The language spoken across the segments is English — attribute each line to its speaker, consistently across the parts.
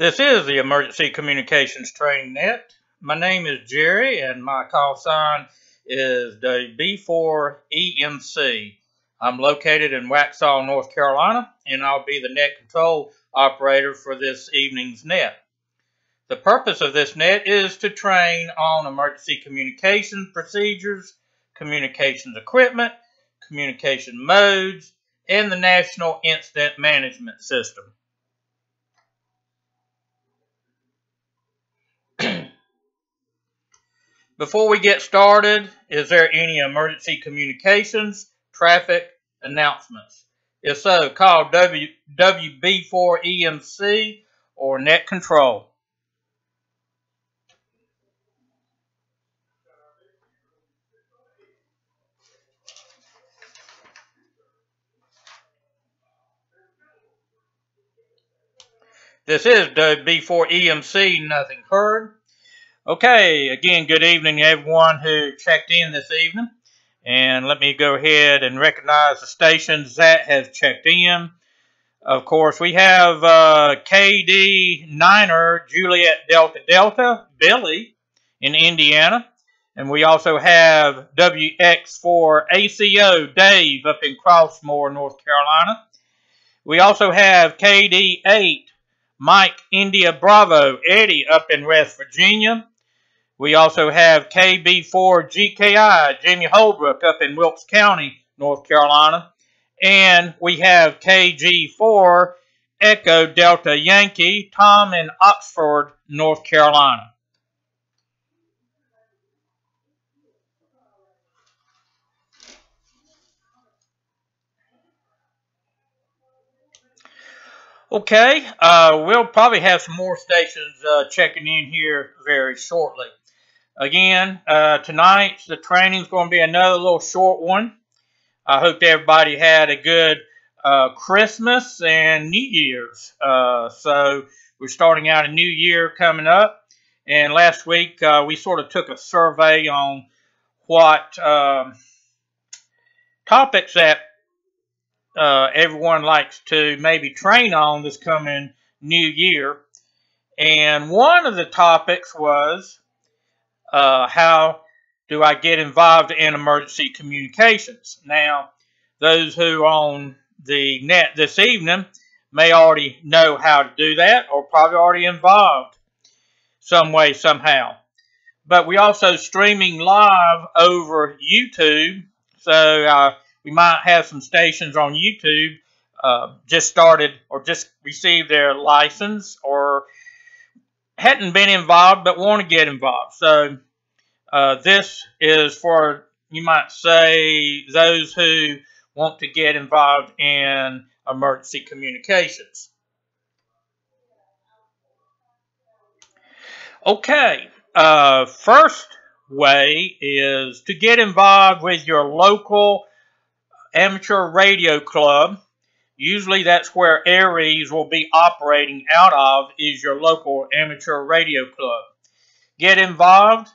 Speaker 1: This is the Emergency Communications Training Net. My name is Jerry and my call sign is the B4EMC. I'm located in Waxhaw, North Carolina, and I'll be the net control operator for this evening's net. The purpose of this net is to train on emergency communications procedures, communications equipment, communication modes, and the National Incident Management System. Before we get started, is there any emergency communications, traffic announcements? If so, call WB4EMC or Net Control. This is WB4EMC, nothing heard. Okay, again, good evening to everyone who checked in this evening. And let me go ahead and recognize the stations that have checked in. Of course, we have KD9er, Juliet Delta Delta, Billy in Indiana. And we also have WX4ACO, Dave up in Crossmore, North Carolina. We also have KD8, Mike India Bravo, Eddie up in West Virginia. We also have KB4GKI, Jimmy Holbrook up in Wilkes County, North Carolina. And we have KG4 Echo Delta Yankee, Tom in Oxford, North Carolina. Okay, we'll probably have some more stations checking in here very shortly. Again, tonight the training is going to be another little short one. I hope everybody had a good Christmas and New Year's. So we're starting out a new year coming up. And last week we sort of took a survey on what topics that everyone likes to maybe train on this coming new year. And one of the topics was how do I get involved in emergency communications? Now, those who are on the net this evening may already know how to do that or probably already involved some way, somehow. But we also streaming live over YouTube, so we might have some stations on YouTube just started or just received their license or hadn't been involved but want to get involved. So this is for, you might say, those who want to get involved in emergency communications. Okay, first way is to get involved with your local amateur radio club. Usually that's where ARES will be operating out of, is your local amateur radio club. Get involved.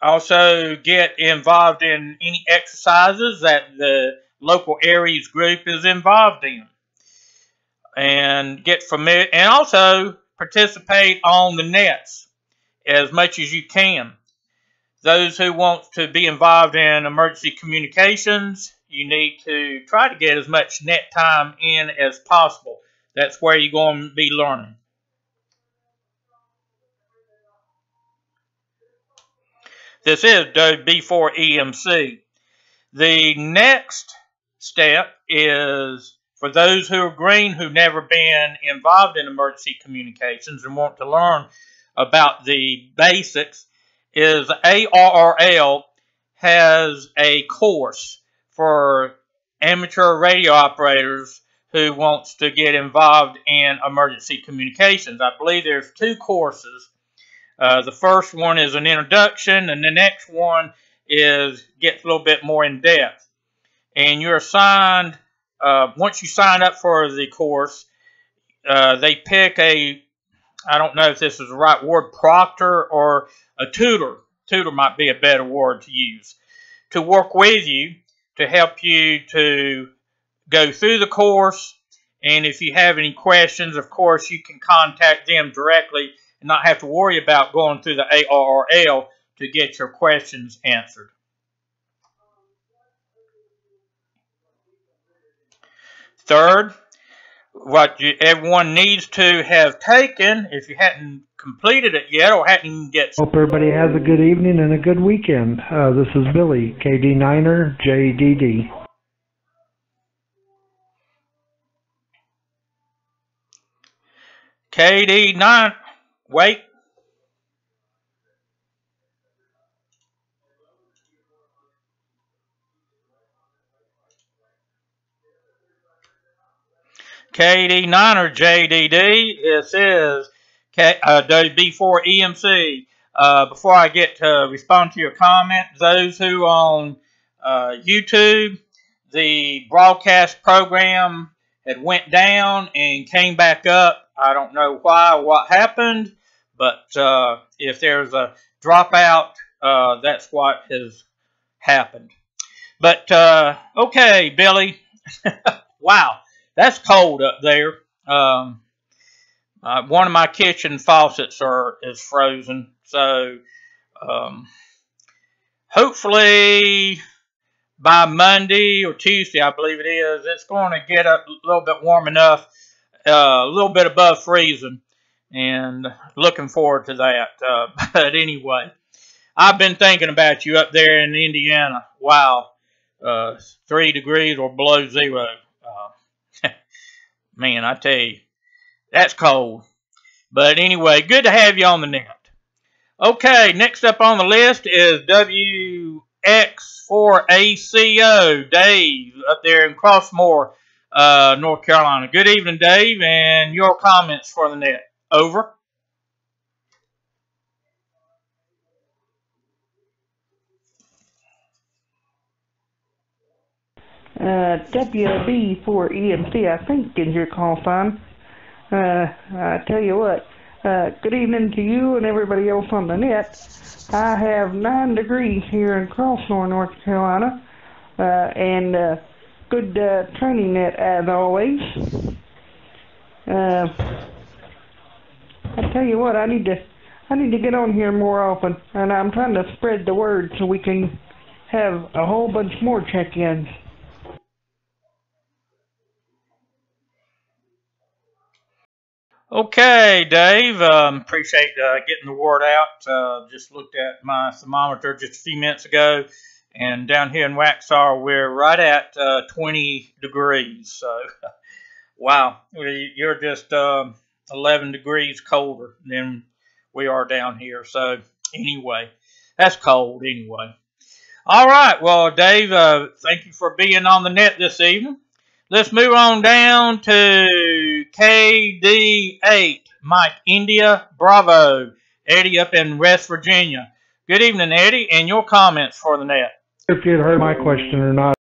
Speaker 1: Also get involved in any exercises that the local ARES group is involved in. And get familiar, and also participate on the nets as much as you can. Those who want to be involved in emergency communications, you need to try to get as much net time in as possible. That's where you're going to be learning. This is B4EMC. The next step is for those who are green who've never been involved in emergency communications and want to learn about the basics, is ARRL has a course for amateur radio operators who wants to get involved in emergency communications. I believe there's two courses. The first one is an introduction, and the next one gets a little bit more in depth. And you're assigned, once you sign up for the course, they pick I don't know if this is the right word, proctor or a tutor. Tutor might be a better word to use, to work with you, to help you to go through the course And if you have any questions, of course, you can contact them directly and not have to worry about going through the ARRL to get your questions answered. Third, what everyone needs to have taken, if you hadn't completed it yet or hadn't get.
Speaker 2: Hope everybody has a good evening and a good weekend. This is Billy, KD9er, JDD.
Speaker 1: KD9, wait. KD9er, JDD. This is B4EMC. Before I get to respond to your comment, those who on YouTube, the broadcast program had went down and came back up. I don't know why or what happened, but if there's a dropout, that's what has happened. But okay, Billy. Wow, that's cold up there. One of my kitchen faucets is frozen, so hopefully by Monday or Tuesday, I believe it is, it's going to get a little bit warm enough, a little bit above freezing, and looking forward to that. But anyway, I've been thinking about you up there in Indiana. Wow, 3 degrees or below zero. Man, I tell you, that's cold. But anyway, good to have you on the net. Okay, next up on the list is WX4ACO, Dave, up there in Crossmore, North Carolina. Good evening, Dave, and your comments for the net. Over.
Speaker 3: WB4EMC, I think, is your call sign. I tell you what, good evening to you and everybody else on the net. I have 9 degrees here in Crossmore, North Carolina, and good training net as always. I tell you what, I need to get on here more often, and I'm trying to spread the word so we can have a whole bunch more check-ins.
Speaker 1: Okay, Dave, appreciate getting the word out. Just looked at my thermometer just a few minutes ago, and down here in Waxhaw, we're right at 20 degrees. So, wow, you're just 11 degrees colder than we are down here. So, anyway, that's cold anyway. All right, well, Dave, thank you for being on the net this evening. Let's move on down to KD8, Mike India Bravo, Eddie up in West Virginia. Good evening, Eddie, and your comments for the net.
Speaker 2: If you had heard my question or not.